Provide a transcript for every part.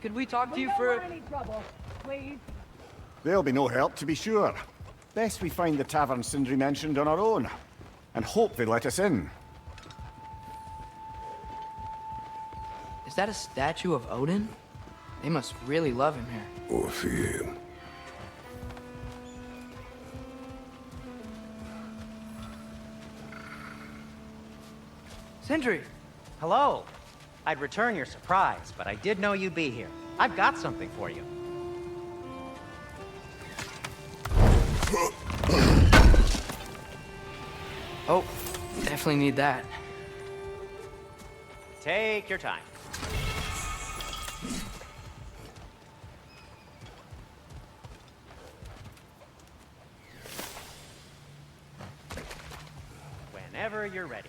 Could we talk to you We don't for... want any trouble, please. There'll be no help, to be sure. Best we find the tavern Sindri mentioned on our own, and hope they let us in. Is that a statue of Odin? They must really love him here. Or fear him. Sindri! Hello. I'd return your surprise, but I did know you'd be here. I've got something for you. Oh, definitely need that. Take your time. Whenever you're ready.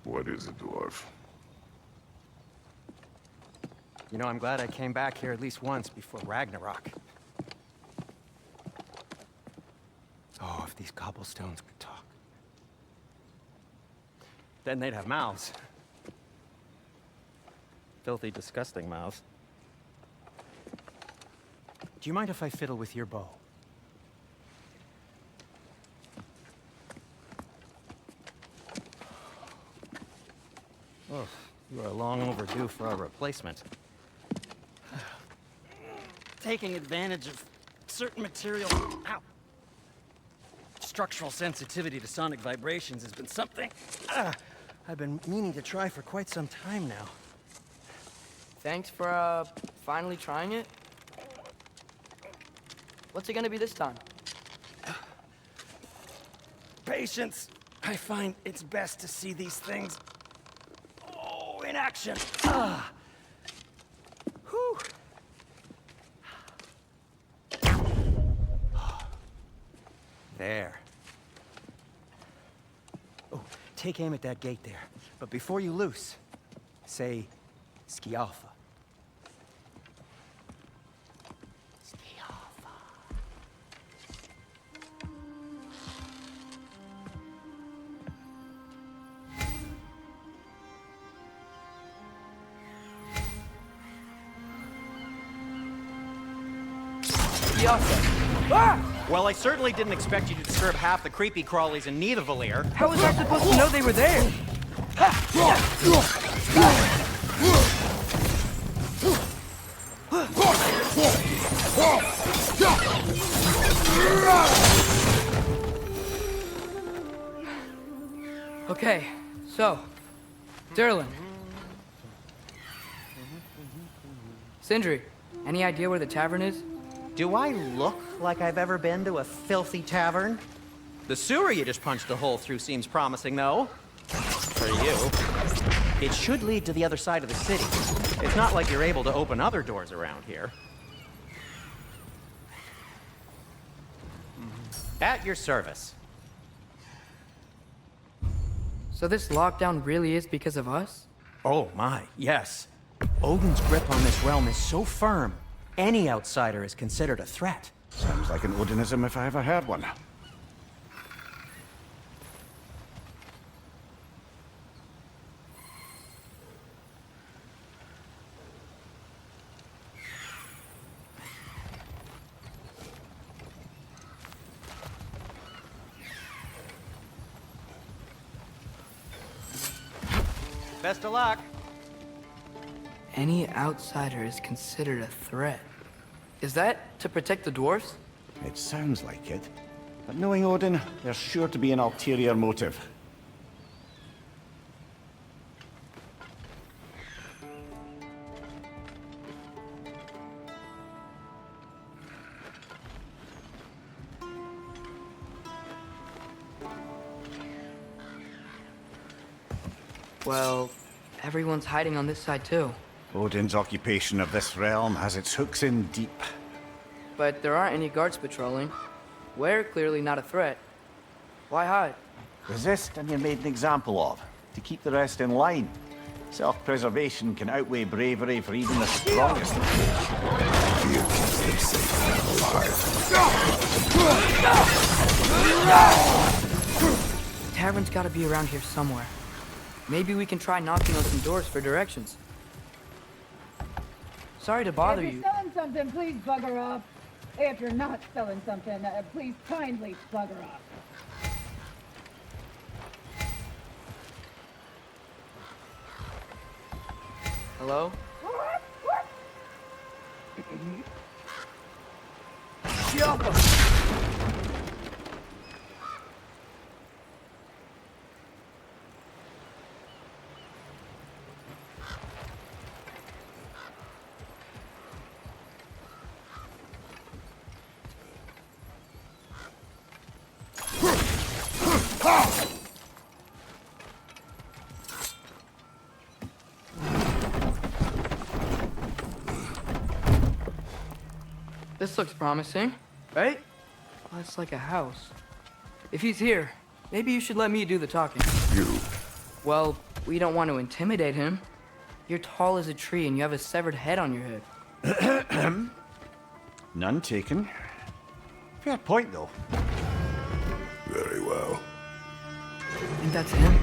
What is it, dwarf? You know, I'm glad I came back here at least once before Ragnarok. Oh, if these cobblestones could talk. Then they'd have mouths. Filthy, disgusting mouths. Do you mind if I fiddle with your bow? Oh, you are long overdue for a replacement. Taking advantage of certain material... Ow! Structural sensitivity to sonic vibrations has been something I've been meaning to try for quite some time now. Thanks for, finally trying it. What's it gonna be this time? Patience. I find it's best to see these things in action. Whew. There. Oh, take aim at that gate there. But before you loose, say Skialfa. Ah! Well, I certainly didn't expect you to disturb half the creepy crawlies in Nidavellir. How was I supposed to know they were there? Okay, So, Durlin. Sindri, any idea where the tavern is? Do I look like I've ever been to a filthy tavern? The sewer you just punched a hole through seems promising, though. For you. It should lead to the other side of the city. It's not like you're able to open other doors around here. At your service. So this lockdown really is because of us? Oh my, yes. Odin's grip on this realm is so firm, any outsider is considered a threat. Sounds like an Odinism if I ever heard one. Best of luck. Any outsider is considered a threat. Is that to protect the dwarves? It sounds like it. But knowing Odin, there's sure to be an ulterior motive. Well, everyone's hiding on this side too. Odin's occupation of this realm has its hooks in deep. But there aren't any guards patrolling. We're clearly not a threat. Why hide? Resist and you're made an example of, to keep the rest in line. Self-preservation can outweigh bravery for even the strongest. Fear keeps them safe and alive. The tavern's gotta be around here somewhere. Maybe we can try knocking on some doors for directions. Sorry to bother If you. you're selling something, please bugger off. If you're not selling something, please kindly bugger off. Hello? This looks promising, right? Well, it's like a house. If he's here, maybe you should let me do the talking. You. Well, we don't want to intimidate him. You're tall as a tree and you have a severed head on your head. None taken. Fair point, though. Very well. Think that's him?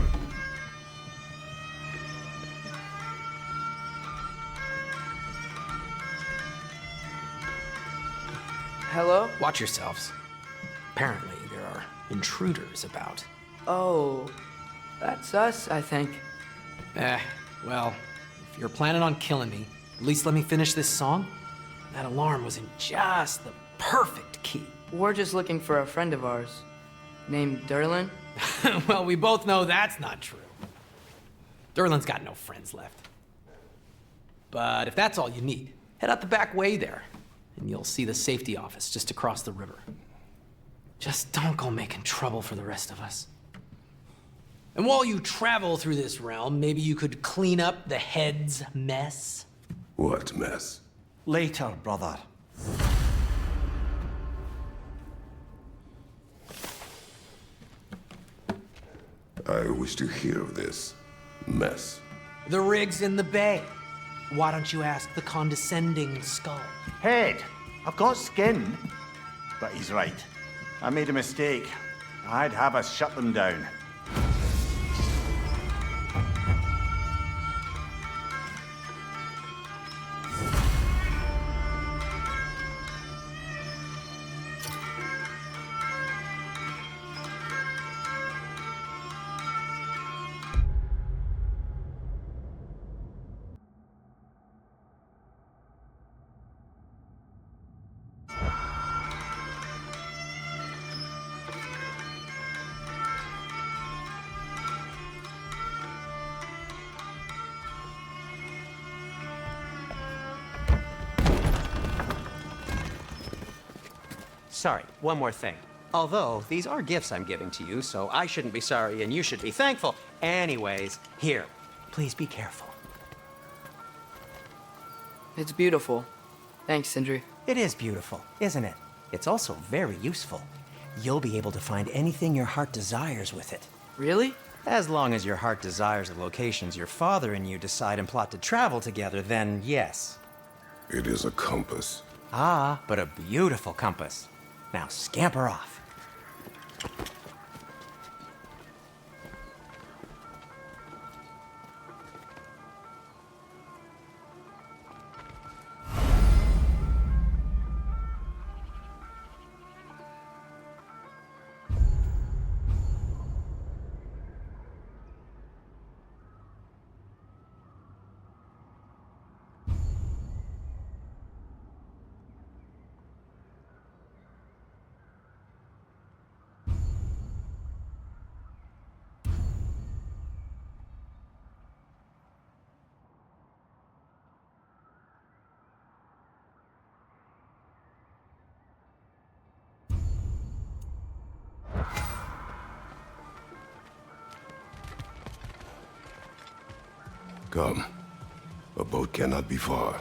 Hello? Watch yourselves. Apparently, there are intruders about. Oh, that's us, I think. Well, if you're planning on killing me, at least let me finish this song. That alarm was in just the perfect key. We're just looking for a friend of ours, named Durlin. Well, we both know that's not true. Durlin's got no friends left. But if that's all you need, head out the back way there, and you'll see the safety office just across the river. Just don't go making trouble for the rest of us. And while you travel through this realm, maybe you could clean up the head's mess. What mess? Later, brother. I wish to hear of this mess. The rig's in the bay. Why don't you ask the condescending skull? Head, I've got skin. But he's right. I made a mistake. I'd have us shut them down. sorry, one more thing. Although, these are gifts I'm giving to you, so I shouldn't be sorry and you should be thankful. Anyways, here, please be careful. It's beautiful. Thanks, Sindri. It is beautiful, isn't it? It's also very useful. You'll be able to find anything your heart desires with it. Really? As long as your heart desires the locations your father and you decide and plot to travel together, then yes. It is a compass. Ah, but a beautiful compass. Now scamper off. Come. A boat cannot be far.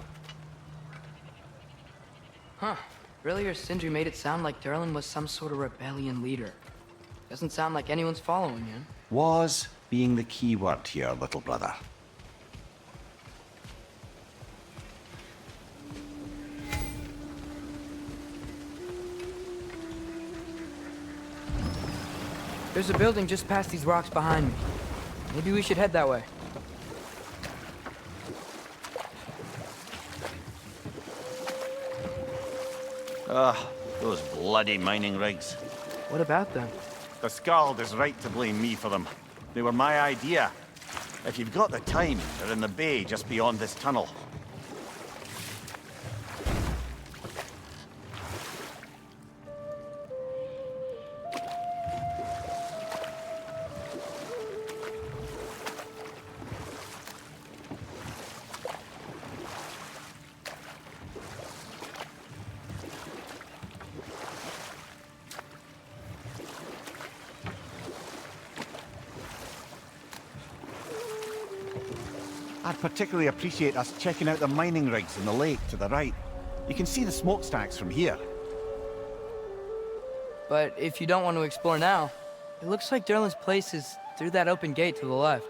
Huh. Earlier, Sindri made it sound like Durlin was some sort of rebellion leader. Doesn't sound like anyone's following him. Was being the key word here, little brother. There's a building just past these rocks behind me. Maybe we should head that way. Those bloody mining rigs. What about them? The Skald is right to blame me for them. They were my idea. If you've got the time, they're in the bay just beyond this tunnel. I'd particularly appreciate us checking out the mining rigs in the lake to the right. You can see the smokestacks from here. But if you don't want to explore now, it looks like Durlin's place is through that open gate to the left.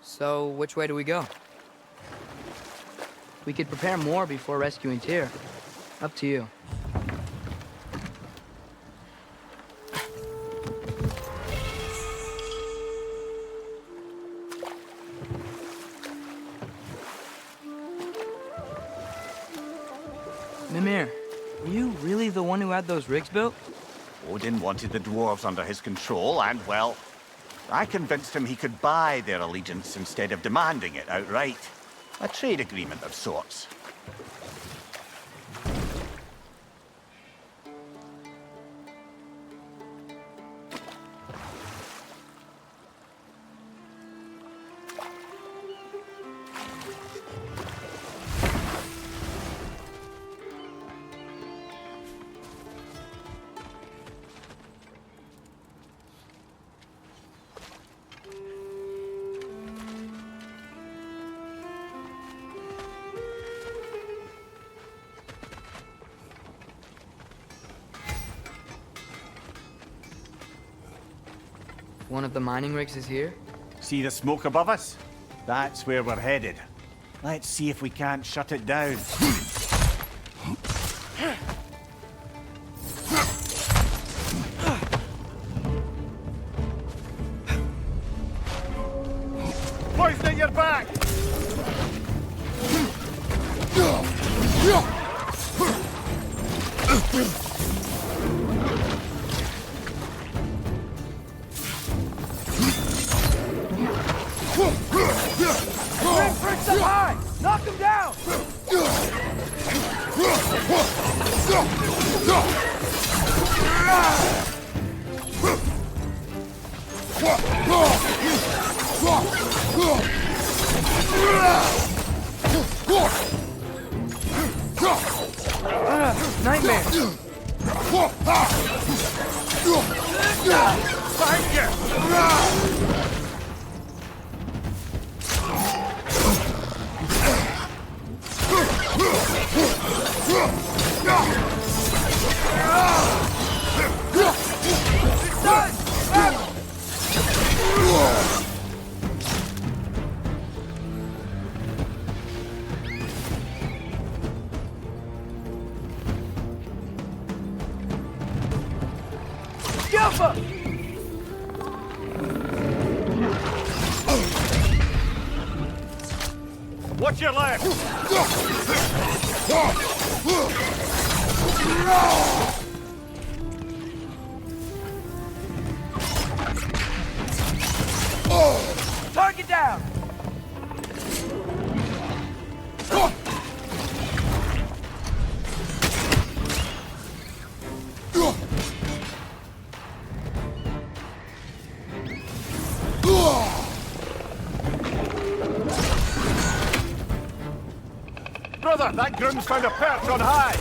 So, which way do we go? We could prepare more before rescuing Tyr. Up to you. Mimir, were you really the one who had those rigs built? Odin wanted the dwarves under his control, and, well, I convinced him he could buy their allegiance instead of demanding it outright. A trade agreement of sorts. One of the mining rigs is here? See the smoke above us? That's where we're headed. Let's see if we can't shut it down. Poison your back! Bricks up high! Knock him down! Alpha! Watch your left! Target down! Brother, that groom's found a perch on high!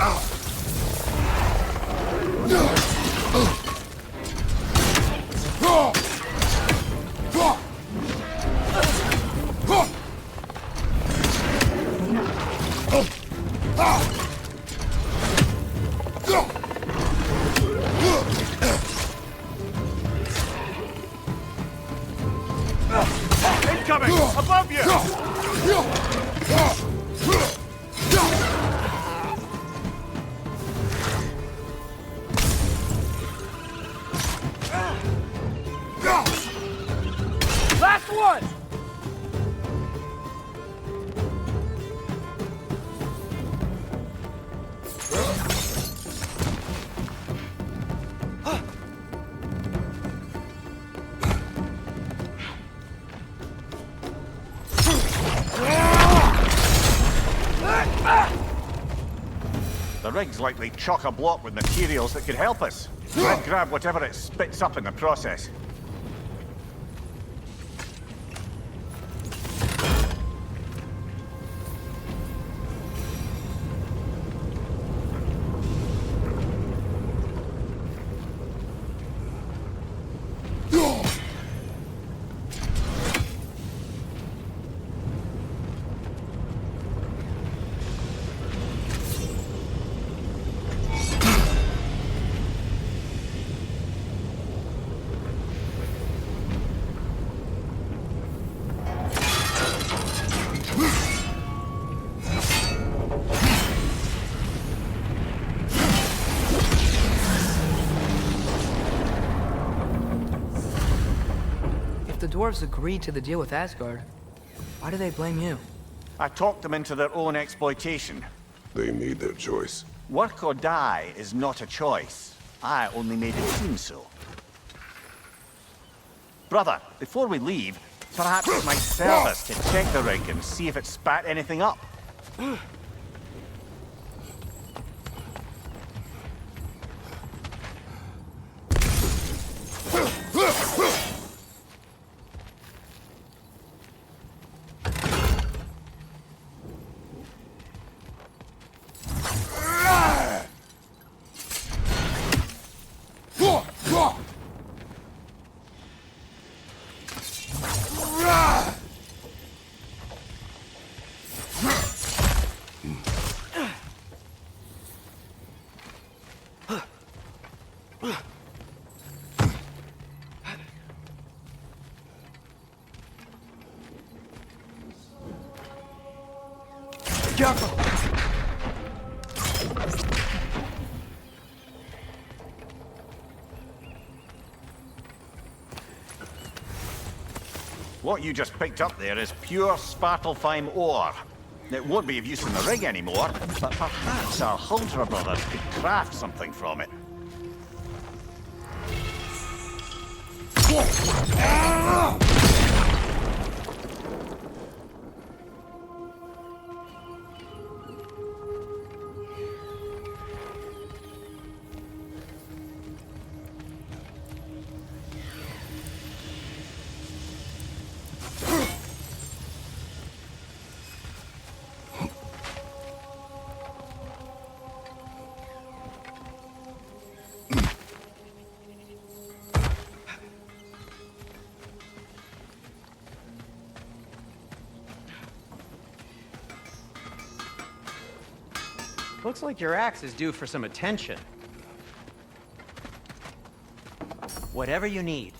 Incoming! Above you! Last one! The rig's likely chock-a-block with materials that could help us. I'd grab whatever it spits up in the process. The dwarves agreed to the deal with Asgard. Why do they blame you? I talked them into their own exploitation. They made their choice. Work or die is not a choice. I only made it seem so. Brother, before we leave, perhaps it might serve us to check the rig and see if it spat anything up. What you just picked up there is pure Svartalfheim ore. It won't be of use in the rig anymore, but perhaps our Huldra brothers could craft something from it. Looks like your axe is due for some attention. Whatever you need.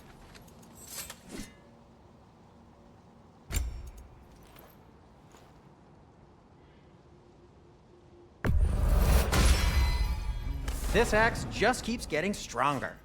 This axe just keeps getting stronger.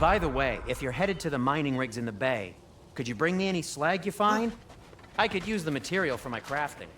By the way, if you're headed to the mining rigs in the bay, could you bring me any slag you find? I could use the material for my crafting.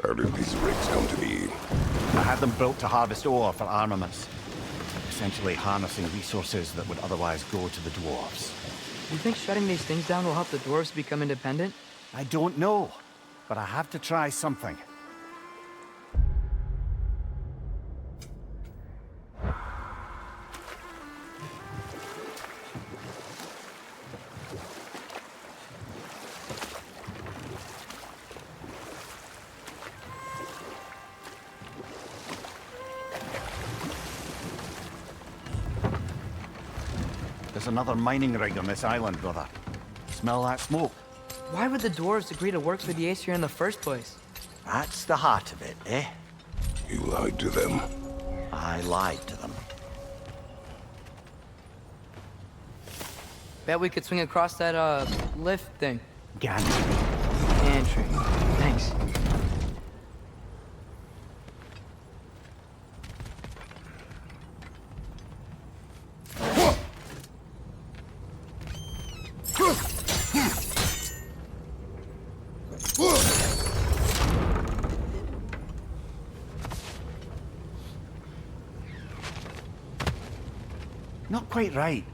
How did these rigs come to be? I had them built to harvest ore for armaments. Essentially harnessing resources that would otherwise go to the dwarves. You think shutting these things down will help the dwarves become independent? I don't know, but I have to try something. There's another mining rig on this island, brother. Smell that smoke? Why would the dwarves agree to work for the Aesir in the first place? That's the heart of it, eh? You lied to them. I lied to them. Bet we could swing across that, lift thing. Gantry. Gantry. Thanks. Not quite right.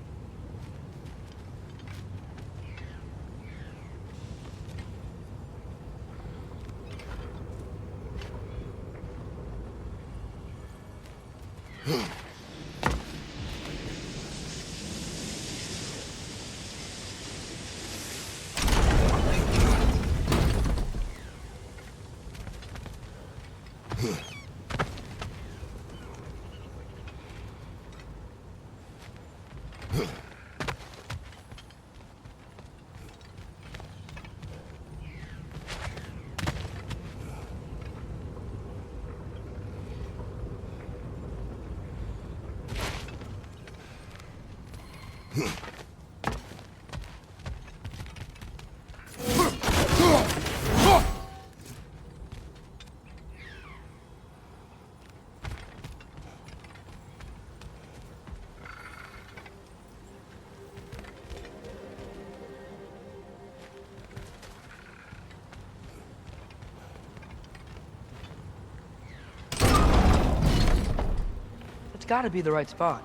It's gotta be the right spot.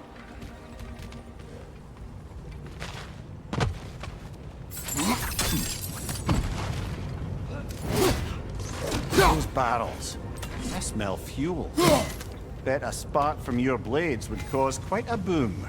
Those barrels. I smell fuel. Bet a spark from your blades would cause quite a boom.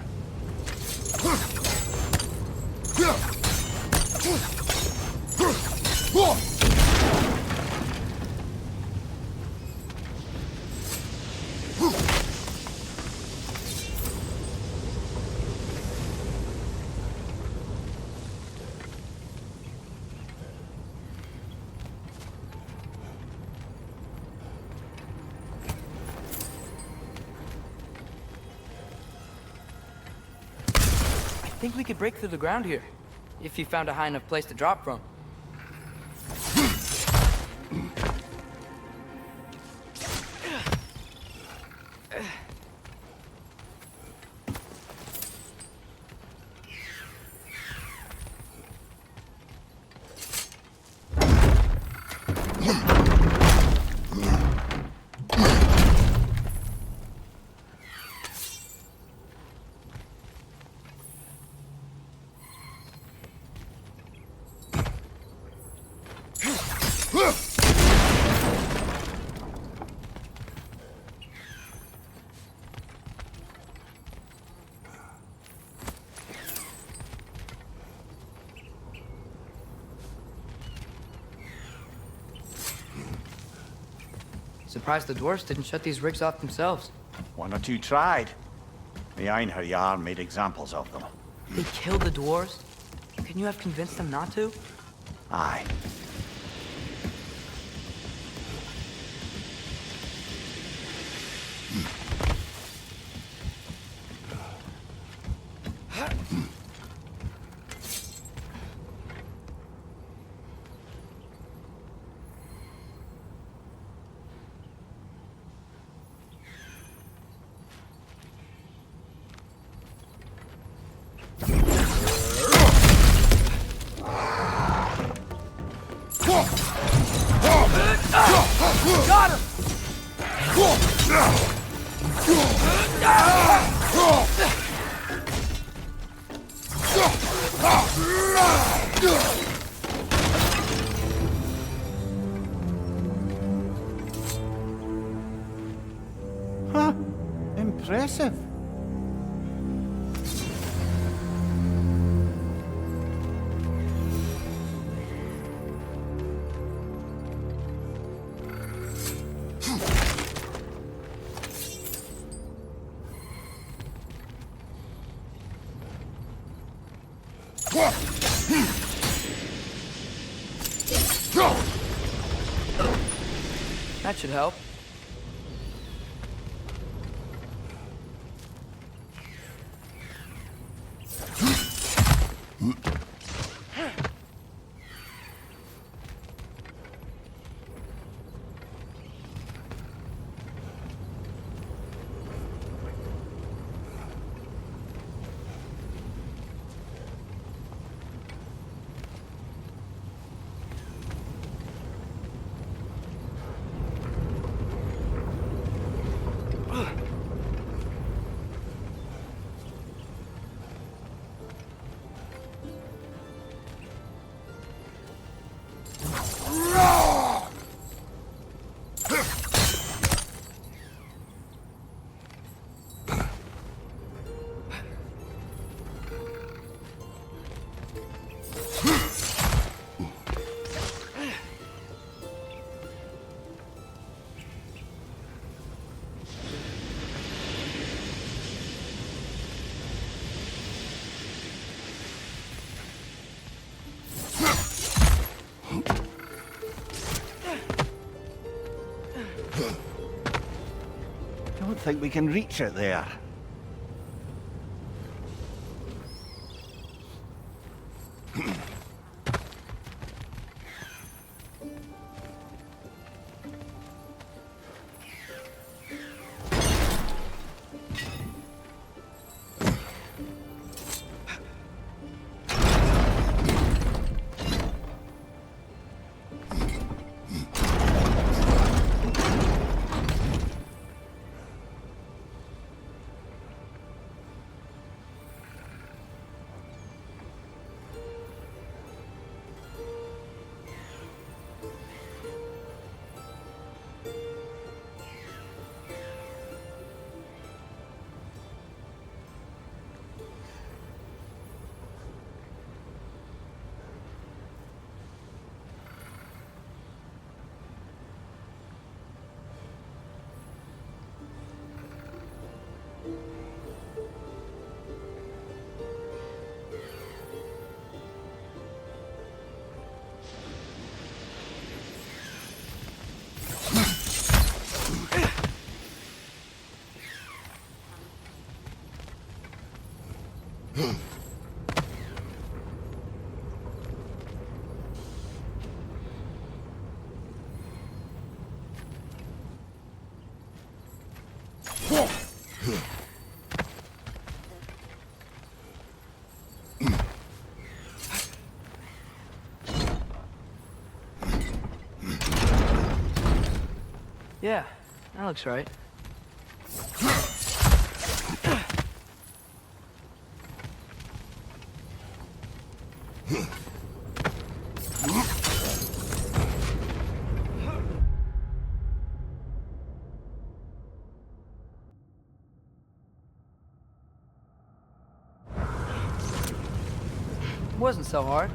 I think we could break through the ground here, if you found a high enough place to drop from. Surprised the dwarves didn't shut these rigs off themselves. One or two tried. The Einherjar made examples of them. They killed the dwarves? Couldn't you have convinced them not to? Aye. Got him! Huh? Impressive. That should help. Don't think we can reach it there. Yeah, that looks right. Wasn't so hard.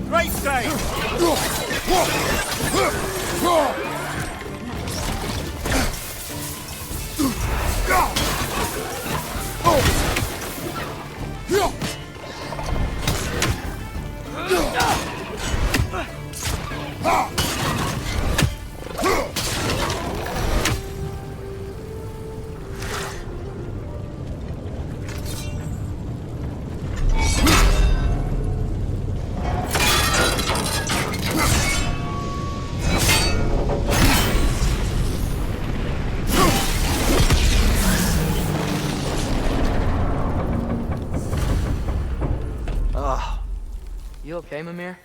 Right side! You okay, Mimir?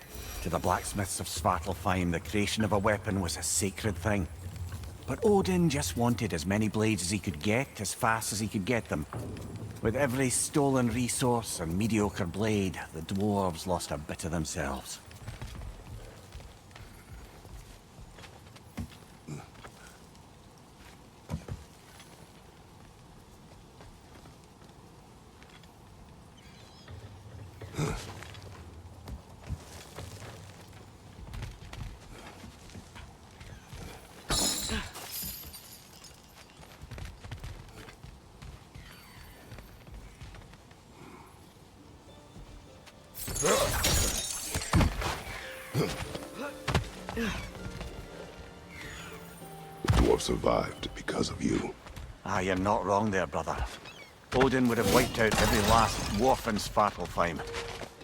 To the blacksmiths of Svartalfheim, the creation of a weapon was a sacred thing. But Odin just wanted as many blades as he could get, as fast as he could get them. With every stolen resource and mediocre blade, the dwarves lost a bit of themselves. The dwarf survived because of you. Ah, you're not wrong there, brother. Odin would have wiped out every last dwarf in Svartalfheim.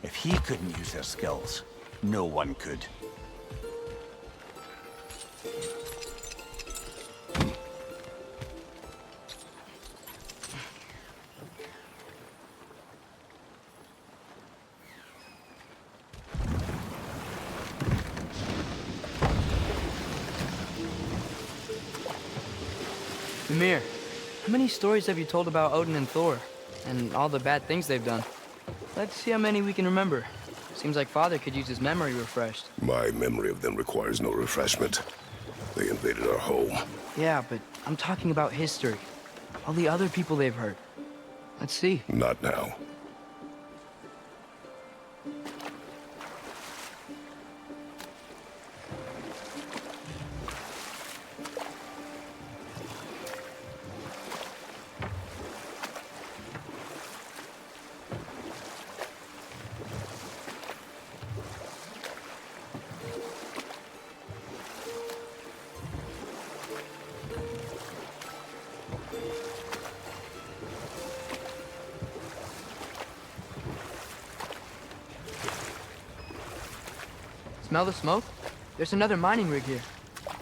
If he couldn't use their skills, no one could. Mimir, how many stories have you told about Odin and Thor? And all the bad things they've done? Let's see how many we can remember. Seems like Father could use his memory refreshed. My memory of them requires no refreshment. They invaded our home. Yeah, but I'm talking about history. All the other people they've hurt. Let's see. Not now. Smell the smoke? There's another mining rig here.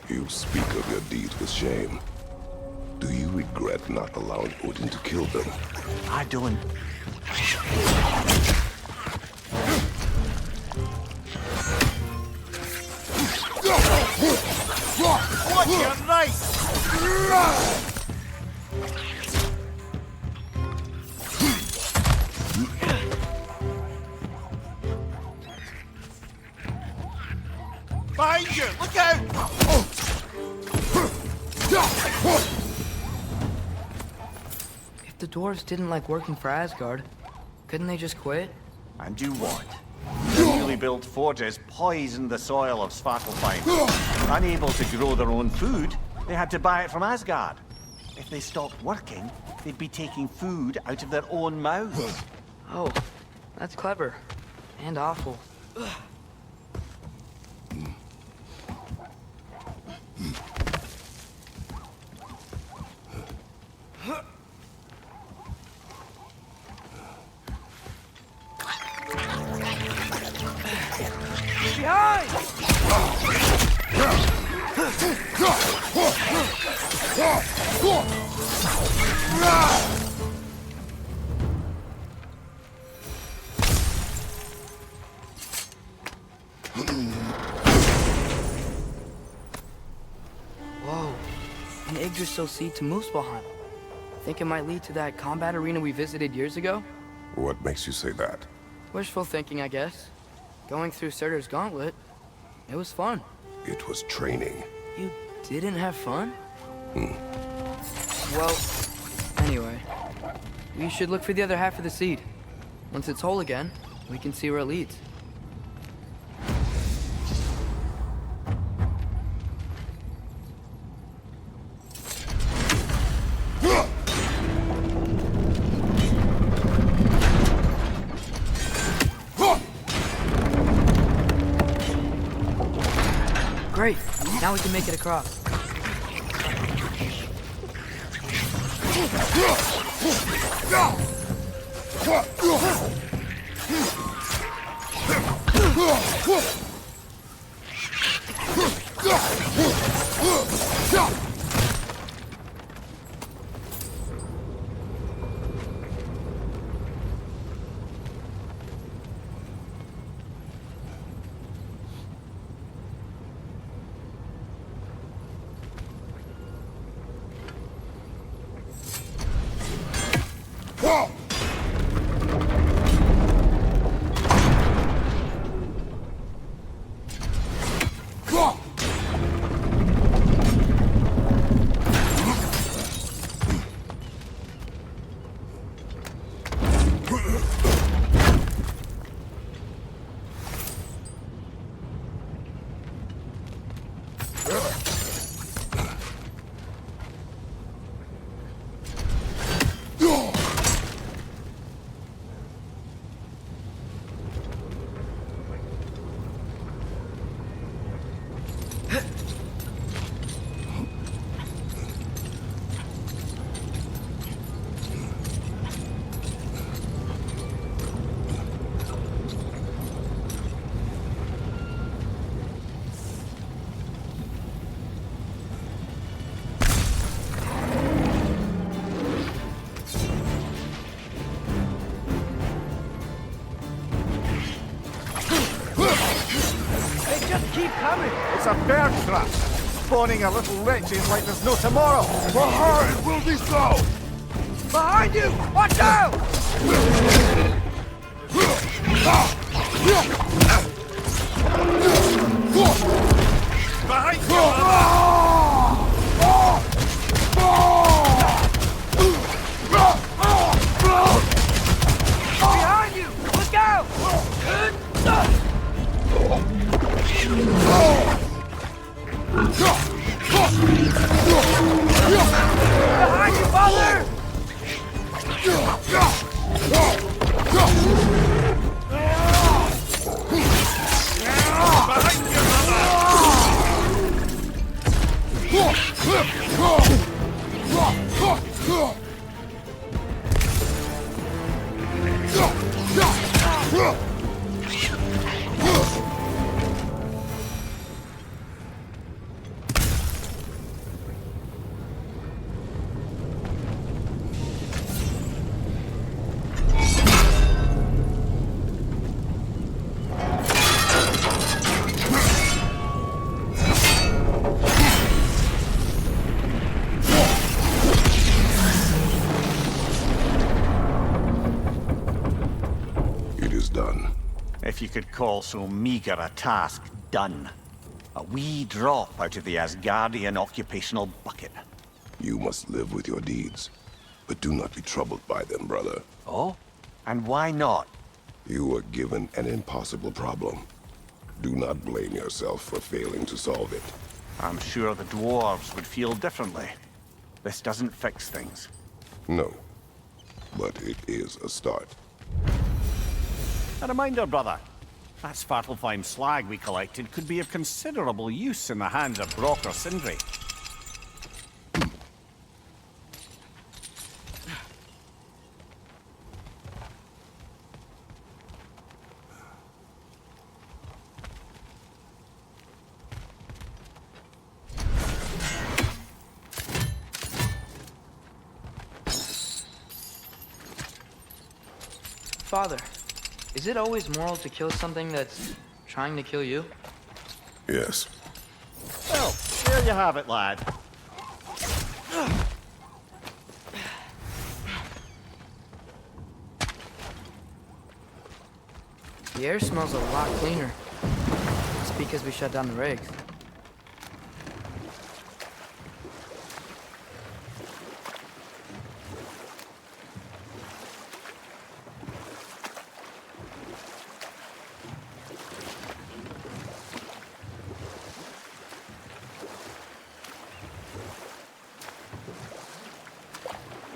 You speak of your deeds with shame. Do you regret not allowing Odin to kill them? I don't. Watch your right! Behind you! Look out! If the dwarves didn't like working for Asgard, couldn't they just quit? And you what? The newly built forges poisoned the soil of Svartalfheim. Unable to grow their own food, they had to buy it from Asgard. If they stopped working, they'd be taking food out of their own mouths. Oh, that's clever. And awful. Yggdrasil seed to Muspelheim. Think it might lead to that combat arena we visited years ago? What makes you say that? Wishful thinking, I guess. Going through Surtur's gauntlet, it was fun. It was training. You didn't have fun? Well, anyway, we should look for the other half of the seed. Once it's whole again, we can see where it leads. Great, now we can make it across. It's a bird trap, spawning a little wretches like there's no tomorrow. For her, it will be so! Behind you! Watch out! Behind you! Behind you! Look out! Behind you, father! If you could call so meager a task done. A wee drop out of the Asgardian occupational bucket. You must live with your deeds, but do not be troubled by them, brother. Oh? And why not? You were given an impossible problem. Do not blame yourself for failing to solve it. I'm sure the dwarves would feel differently. This doesn't fix things. No, but it is a start. A reminder, brother. That Svartalfheim slag we collected could be of considerable use in the hands of Brock or Sindri. Father, is it always moral to kill something that's trying to kill you? Yes. Well, there you have it, lad. The air smells a lot cleaner. It's because we shut down the rigs.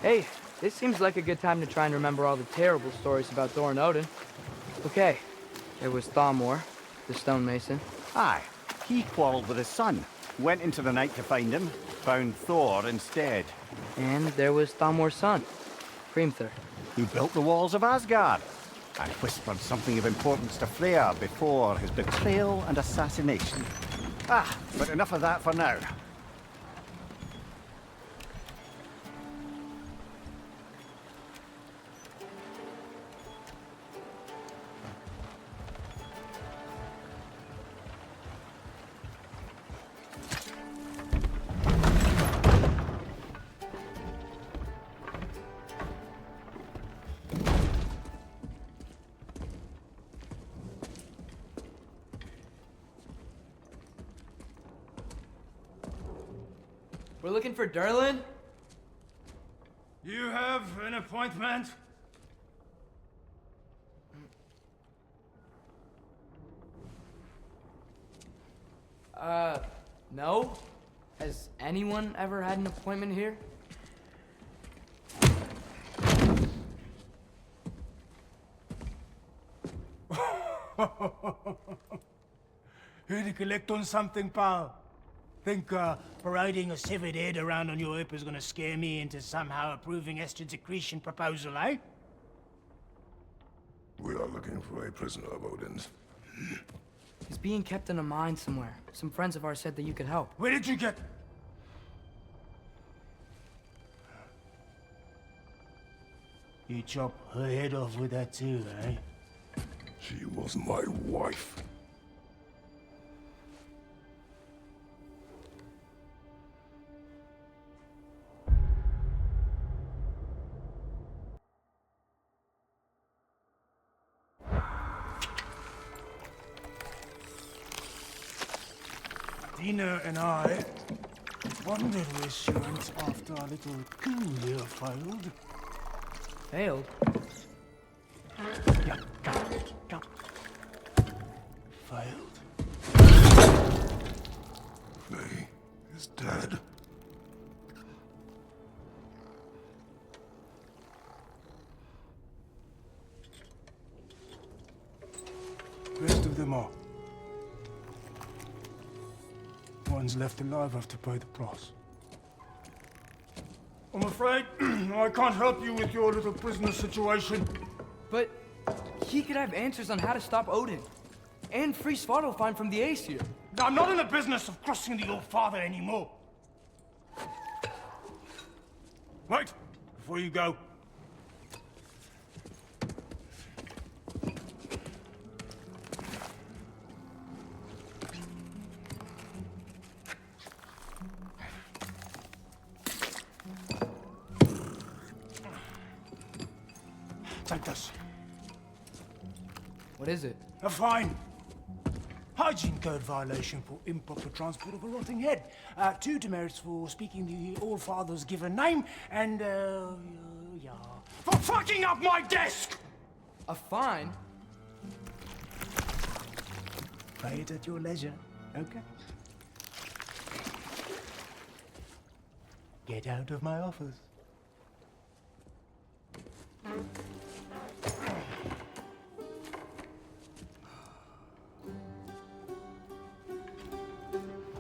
Hey, this seems like a good time to try and remember all the terrible stories about Thor and Odin. Okay, there was Thalmor, the stonemason. Aye, he quarreled with his son. Went into the night to find him, found Thor instead. And there was Thalmor's son, Hrimthur. Who built the walls of Asgard and whispered something of importance to Freya before his betrayal and assassination. Ah, but enough of that for now. We're looking for Durlin? You have an appointment? No? Has anyone ever had an appointment here? Here to collect on something, pal? Think parading a severed head around on your hip is gonna scare me into somehow approving Esther's accretion proposal, eh? We are looking for a prisoner of Odin's. He's being kept in a mine somewhere. Some friends of ours said that you could help. Where did you get... You chop her head off with that too, eh? She was my wife. Dina and I wondered where she went after our little coup here failed. Failed? Yeah, come. Failed. Faye is dead. Rest of them are. One's left alive have to pay the price. I'm afraid I can't help you with your little prisoner situation. But he could have answers on how to stop Odin. And free Svartalfheim from the Aesir. I'm not in the business of crossing the old father anymore. Wait, before you go. Take this. What is it? A fine. Hygiene code violation for improper transport of a rotting head. 2 demerits for speaking the All-Father's given name, and, yeah. For fucking up my desk! A fine? Pay it at your leisure, okay? Get out of my office.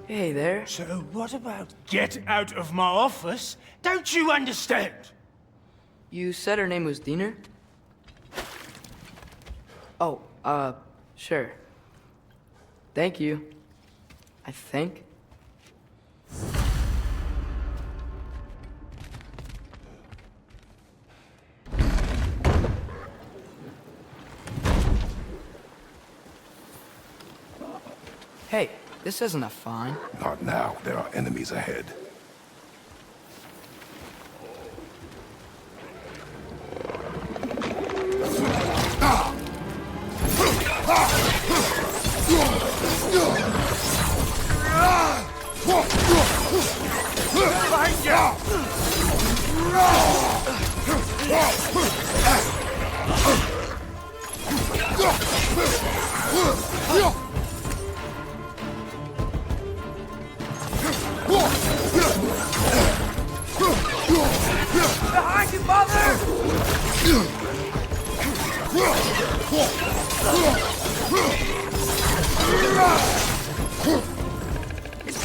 Hey there. So what about get out of my office? Don't you understand? You said her name was Diener? Oh, sure. Thank you. I think. Hey, this isn't a fine. Not now. There are enemies ahead.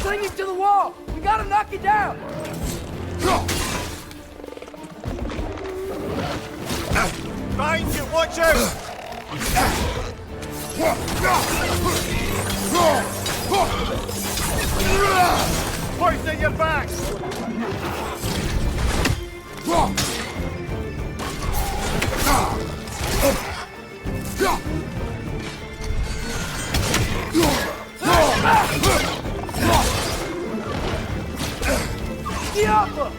clinging to the wall! We gotta knock it down! Behind you, watch out! Hoist your back! Diablo!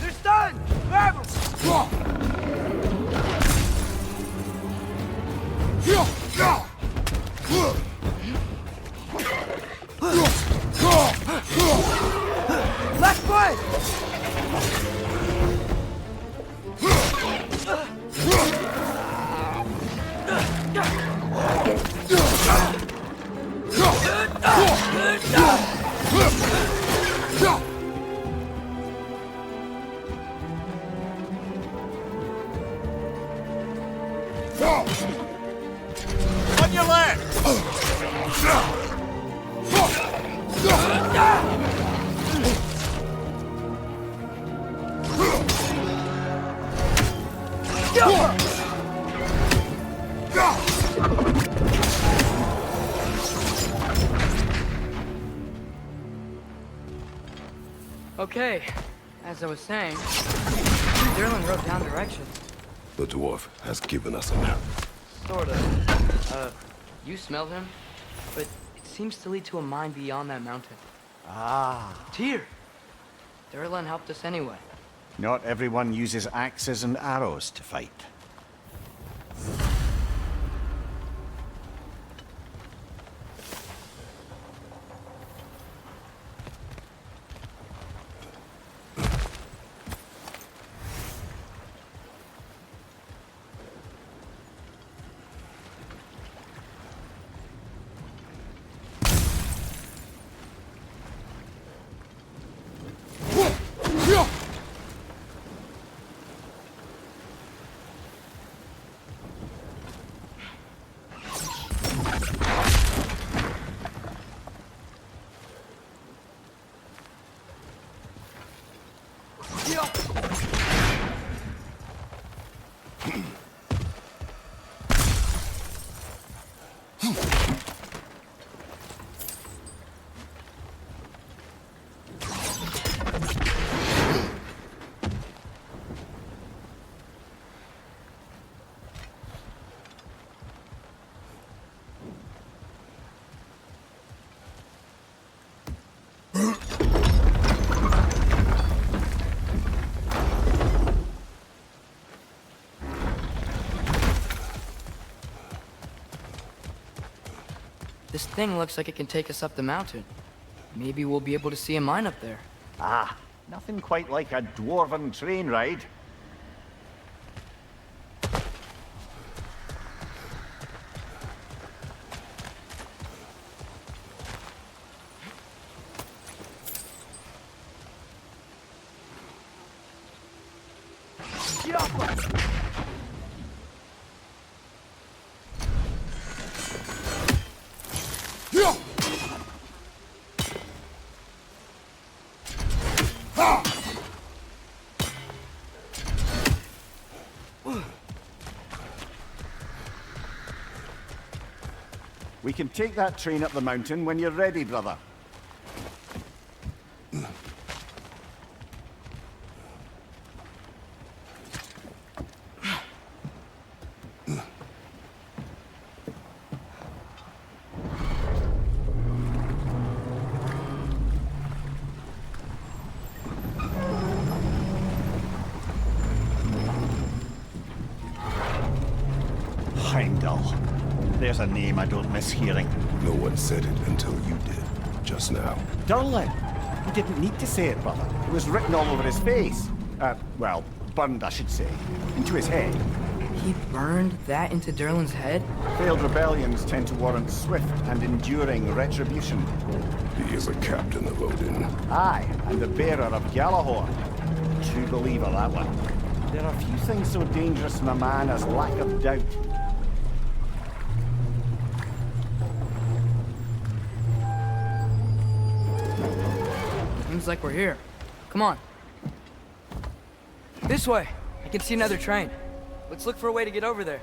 They're stunned! Grab 'em! Left foot! On your left! Okay, as I was saying, Derlin wrote down directions. The dwarf has given us a map. Sort of. You smelled him? But it seems to lead to a mine beyond that mountain. Ah. Tyr! Derlin helped us anyway. Not everyone uses axes and arrows to fight. This thing looks like it can take us up the mountain. Maybe we'll be able to see a mine up there. Ah, nothing quite like a dwarven train ride. We can take that train up the mountain when you're ready, brother. Heimdall. There's a name I don't miss hearing. No one said it until you did, just now. Durlin! He didn't need to say it, brother. It was written all over his face. Well, burned, I should say. Into his head. He burned that into Durlin's head? Failed rebellions tend to warrant swift and enduring retribution. He is a captain of Odin. Aye, and the bearer of Galahorn. True believer, that one. There are few things so dangerous in a man as lack of doubt. Seems like we're here. Come on. This way. I can see another train. Let's look for a way to get over there.